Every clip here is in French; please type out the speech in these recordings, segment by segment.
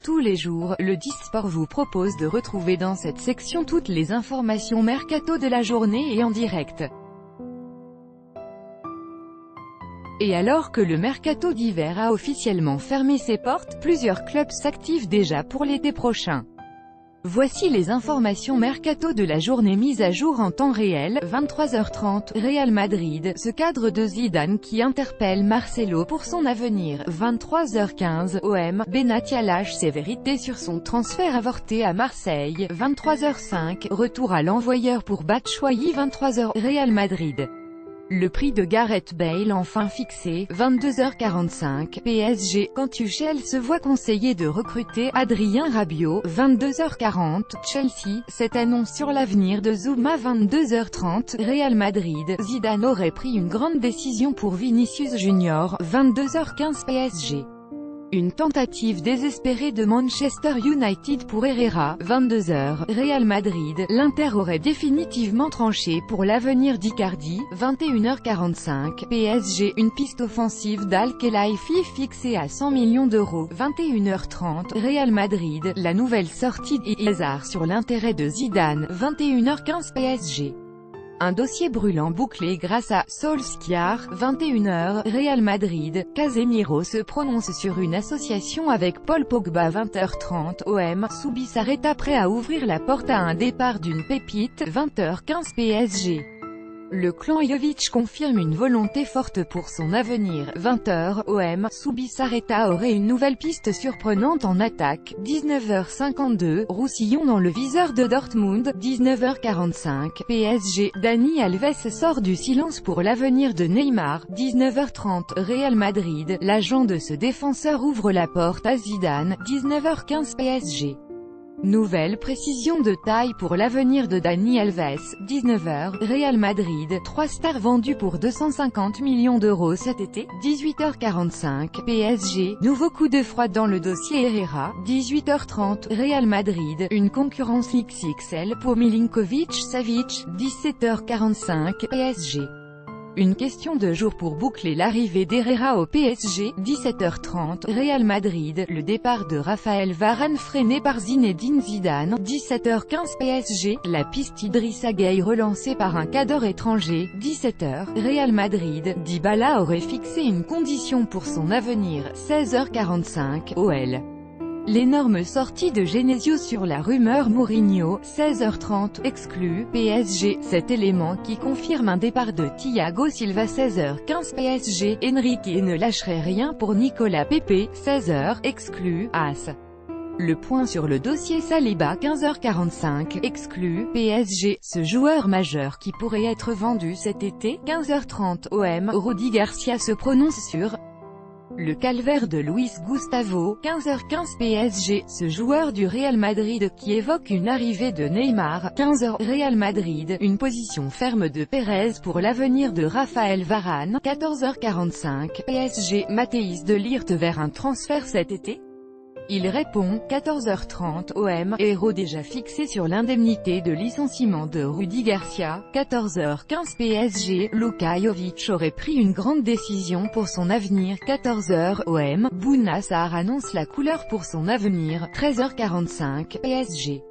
tous les jours, le 10 Sport vous propose de retrouver dans cette section toutes les informations mercato de la journée et en direct. Et alors que le mercato d'hiver a officiellement fermé ses portes, plusieurs clubs s'activent déjà pour l'été prochain. Voici les informations mercato de la journée mises à jour en temps réel. 23h30, Real Madrid, ce cadre de Zidane qui interpelle Marcelo pour son avenir. 23h15, OM, Benatia lâche ses vérités sur son transfert avorté à Marseille. 23h05, retour à l'envoyeur pour Batshuayi. 23h, Real Madrid. Le prix de Gareth Bale enfin fixé. 22h45, PSG, quand Tuchel se voit conseiller de recruter Adrien Rabiot. 22h40, Chelsea, cette annonce sur l'avenir de Zouma. 22h30, Real Madrid, Zidane aurait pris une grande décision pour Vinicius Junior. 22h15, PSG. Une tentative désespérée de Manchester United pour Herrera. 22h, Real Madrid, l'Inter aurait définitivement tranché pour l'avenir d'Icardi. 21h45, PSG, une piste offensive d'Al-Khelaifi fixée à 100 millions d'euros. 21h30, Real Madrid, la nouvelle sortie d'Hazard sur l'intérêt de Zidane. 21h15, PSG. Un dossier brûlant bouclé grâce à Solskjaer. 21h, Real Madrid, Casemiro se prononce sur une association avec Paul Pogba. 20h30, OM, Subisarreta prêt à ouvrir la porte à un départ d'une pépite. 20h15, PSG. Le clan Jovic confirme une volonté forte pour son avenir. 20h, OM, Subisarreta aurait une nouvelle piste surprenante en attaque. 19h52, Roussillon dans le viseur de Dortmund. 19h45, PSG, Dani Alves sort du silence pour l'avenir de Neymar. 19h30, Real Madrid, l'agent de ce défenseur ouvre la porte à Zidane. 19h15, PSG. Nouvelle précision de taille pour l'avenir de Dani Alves. 19h, Real Madrid, 3 stars vendues pour 250 millions d'euros cet été. 18h45, PSG, nouveau coup de froid dans le dossier Herrera. 18h30, Real Madrid, une concurrence XXL pour Milinkovic-Savic. 17h45, PSG. Une question de jour pour boucler l'arrivée d'Herrera au PSG. 17h30, Real Madrid, le départ de Raphaël Varane freiné par Zinedine Zidane. 17h15, PSG, la piste Idrissa Gueye relancée par un cadre étranger. 17h, Real Madrid, Dybala aurait fixé une condition pour son avenir. 16h45, OL. L'énorme sortie de Genesio sur la rumeur Mourinho. 16h30, exclu, PSG, cet élément qui confirme un départ de Thiago Silva. 16h15, PSG, Enrique ne lâcherait rien pour Nicolas Pepe. 16h, exclu, AS. Le point sur le dossier Saliba. 15h45, exclu, PSG, ce joueur majeur qui pourrait être vendu cet été. 15h30, OM, Rudy Garcia se prononce sur le calvaire de Luis Gustavo. 15h15, PSG, ce joueur du Real Madrid qui évoque une arrivée de Neymar. 15h, Real Madrid, une position ferme de Pérez pour l'avenir de Raphaël Varane. 14h45, PSG, Matthijs de Ligt vers un transfert cet été. Il répond. 14h30, OM, héros déjà fixé sur l'indemnité de licenciement de Rudy Garcia. 14h15, PSG, Luka Jovic aurait pris une grande décision pour son avenir. 14h, OM, Bouna Sarr annonce la couleur pour son avenir. 13h45, PSG.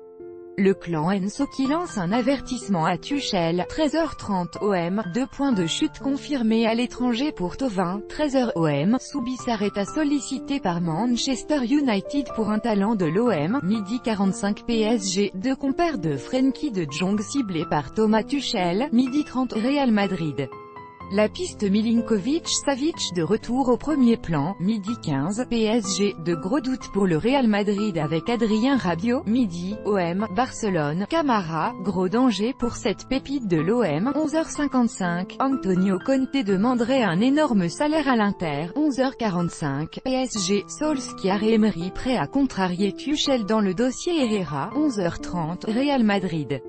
Le clan Enzo qui lance un avertissement à Tuchel. 13h30, OM, 2 points de chute confirmés à l'étranger pour Thauvin. 13h, OM, Subisarreta sollicité par Manchester United pour un talent de l'OM. Midi 45, PSG, 2 compères de Frenkie de Jong ciblés par Thomas Tuchel. Midi 30, Real Madrid. La piste Milinkovic-Savic de retour au premier plan. Midi 15, PSG, de gros doutes pour le Real Madrid avec Adrien Rabiot. Midi, OM, Barcelone, Camara, gros danger pour cette pépite de l'OM. 11h55, Antonio Conte demanderait un énorme salaire à l'Inter. 11h45, PSG, Solskjaer et Emery prêts à contrarier Tuchel dans le dossier Herrera. 11h30, Real Madrid.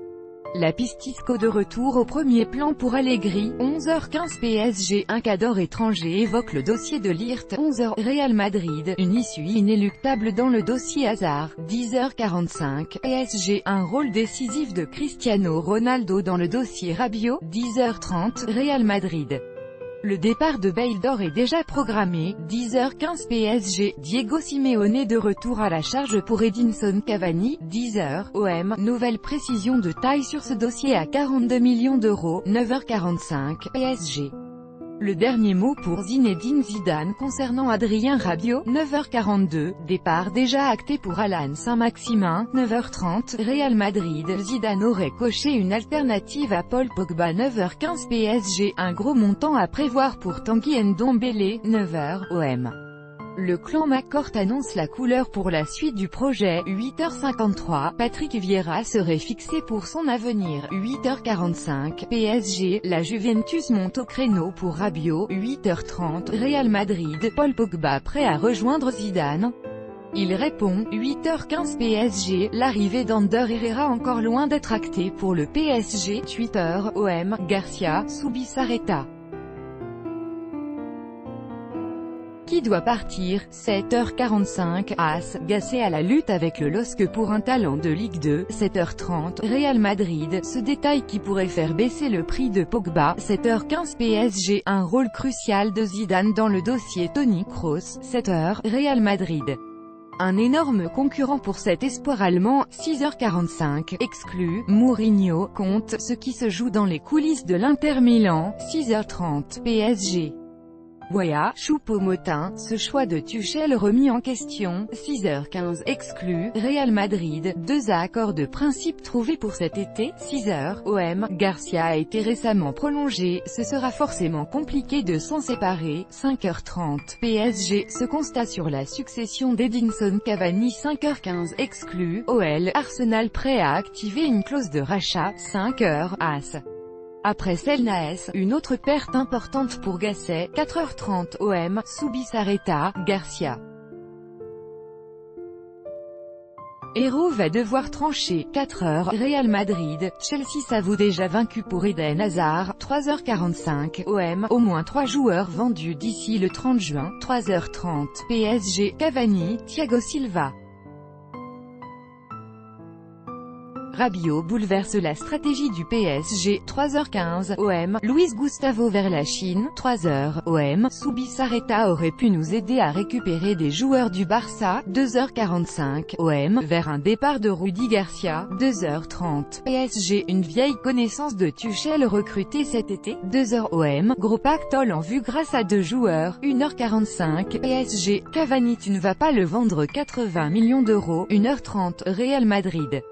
La piste Isco de retour au premier plan pour Allegri. 11h15, PSG, un cadre étranger évoque le dossier de Ligt. 11h, Real Madrid, une issue inéluctable dans le dossier Hazard. 10h45, PSG, un rôle décisif de Cristiano Ronaldo dans le dossier Rabiot. 10h30, Real Madrid. Le départ de Bale d'Or est déjà programmé, 10h15 PSG, Diego Simeone de retour à la charge pour Edinson Cavani, 10h, OM, nouvelle précision de taille sur ce dossier à 42 millions d'euros, 9h45, PSG. Le dernier mot pour Zinedine Zidane concernant Adrien Rabiot, 9h42, départ déjà acté pour Alan Saint-Maximin, 9h30, Real Madrid, Zidane aurait coché une alternative à Paul Pogba, 9h15 PSG, un gros montant à prévoir pour Tanguy Ndombele, 9h, OM. Le clan McCourt annonce la couleur pour la suite du projet, 8h53, Patrick Vieira serait fixé pour son avenir, 8h45, PSG, la Juventus monte au créneau pour Rabiot, 8h30, Real Madrid, Paul Pogba prêt à rejoindre Zidane. Il répond, 8h15 PSG, l'arrivée d'Ander Herrera encore loin d'être actée pour le PSG, Twitter, OM, Garcia, Subisarreta. Qui doit partir, 7h45, AS, Gasset à la lutte avec le LOSC pour un talent de Ligue 2, 7h30, Real Madrid, ce détail qui pourrait faire baisser le prix de Pogba, 7h15 PSG, un rôle crucial de Zidane dans le dossier Toni Kroos, 7h, Real Madrid. Un énorme concurrent pour cet espoir allemand, 6h45, exclu, Mourinho, compte, ce qui se joue dans les coulisses de l'Inter Milan, 6h30, PSG. Boya, Choupo-Moting, ce choix de Tuchel remis en question, 6h15, exclu, Real Madrid, deux accords de principe trouvés pour cet été, 6h, OM, Garcia a été récemment prolongé, ce sera forcément compliqué de s'en séparer, 5h30, PSG, ce constat sur la succession d'Edinson Cavani, 5h15, exclu, OL, Arsenal prêt à activer une clause de rachat, 5h, AS. Après Selnaes, une autre perte importante pour Gasset, 4h30, OM, Subisarreta, Garcia. Héros va devoir trancher, 4h, Real Madrid, Chelsea s'avoue déjà vaincu pour Eden Hazard, 3h45, OM, au moins 3 joueurs vendus d'ici le 30 juin, 3h30, PSG, Cavani, Thiago Silva. Rabiot bouleverse la stratégie du PSG, 3h15, OM, Luis Gustavo vers la Chine, 3h, OM, Subisarreta aurait pu nous aider à récupérer des joueurs du Barça, 2h45, OM, vers un départ de Rudy Garcia, 2h30, PSG, une vieille connaissance de Tuchel recrutée cet été, 2h, OM, gros pactole en vue grâce à 2 joueurs, 1h45, PSG, Cavani tu ne vas pas le vendre 80 millions d'euros, 1h30, Real Madrid.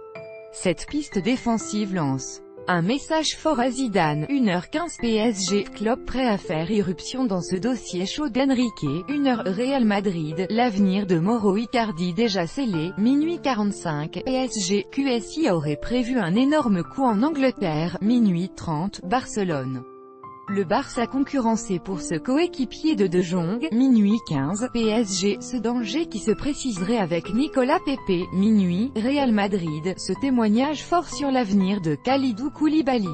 Cette piste défensive lance un message fort à Zidane, 1h15 PSG, Klopp prêt à faire irruption dans ce dossier chaud d'Enrique, 1h Real Madrid, l'avenir de Mauro Icardi déjà scellé, minuit 45, PSG, QSI aurait prévu un énorme coup en Angleterre, minuit 30, Barcelone. Le Barça concurrencé pour ce coéquipier de De Jong, minuit 15, PSG, ce danger qui se préciserait avec Nicolas Pepe, minuit, Real Madrid, ce témoignage fort sur l'avenir de Kalidou Koulibaly.